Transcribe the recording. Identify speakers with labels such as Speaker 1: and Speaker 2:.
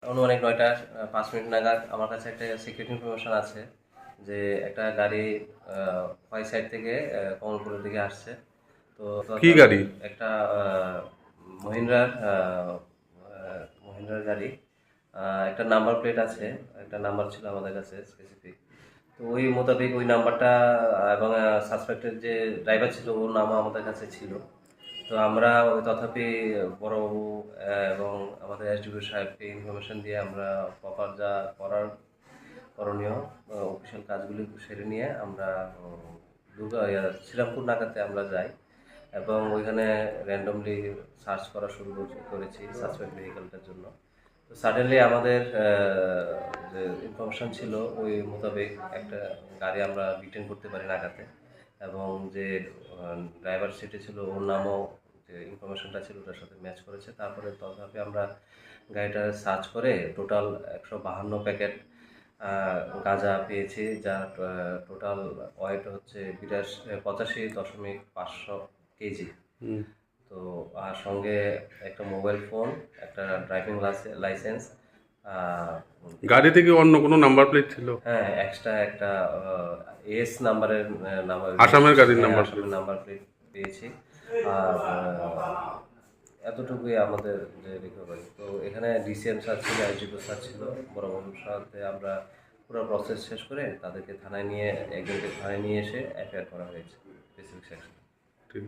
Speaker 1: অনুমানিক ৯টা ৫ মিনিট নাগাদ আমার কাছে একটা সিক্রেট ইনফরমেশন আছে যে একটা গাড়ি ওয়াই সাইড থেকে কমলপুরের দিকে আসছে। তো
Speaker 2: কি গাড়ি?
Speaker 1: একটা মহিন্দ্রার মহিন্দ্রার গাড়ি। একটা নাম্বার প্লেট আছে, একটা নাম্বার ছিল আমাদের কাছে স্পেসিফিক। তো ওই মোতাবেক ওই নাম্বারটা এবং সাসপেক্টেড যে ড্রাইভার ছিল ওর নামও আমাদের কাছে ছিল। তো আমরা ওই তথাপি বড়বাবু এবং আমাদের এসডিপিও সাহেবকে ইনফরমেশন দিয়ে আমরা প্রপার যা করার করণীয় অফিসিয়াল কাজগুলি সেরে নিয়ে আমরা শ্রীরামপুর নাগাতে আমরা যাই এবং ওইখানে র্যান্ডমলি সার্চ করা শুরু করেছি সাসপেক্ট ভেহিকেলটার জন্য। তো সাডেনলি আমাদের যে ইনফরমেশন ছিল ওই মোতাবেক একটা গাড়ি আমরা রিটার্ন করতে পারি নাগাতে এবং যে ড্রাইভার সিটে ছিল ওর নামও যে ইনফরমেশনটা ছিল ওটার সাথে ম্যাচ করেছে। তারপরে তথাপি আমরা গাড়িটা সার্চ করে টোটাল ১৫২ প্যাকেট গাঁজা পেয়েছি, যার টোটাল ওয়েট হচ্ছে ৮৫.৫০০ কেজি। তো আর সঙ্গে একটা মোবাইল ফোন, একটা ড্রাইভিং লাইসেন্স।
Speaker 2: গাড়ি থেকে অন্য কোনো নাম্বার প্লেট ছিল?
Speaker 1: হ্যাঁ, এক্সট্রা একটা এস নাম্বারের নাম্বার,
Speaker 2: আসামের গাড়ির নাম্বার
Speaker 1: আসামের নাম্বার প্লেট পেয়েছি। আর এতটুকুই আমাদের যে রিকভারি। তো এখানে ডিসিএম স্যার ছিল, আইজিপি স্যার ছিল, বড়বাবুর সাথে আমরা পুরো প্রসেস শেষ করে তাদেরকে থানায় নিয়ে একজনকে থানায় নিয়ে এসে এফআইআর করা হয়েছে স্পেসিফিক সেকশন।
Speaker 2: ঠিক।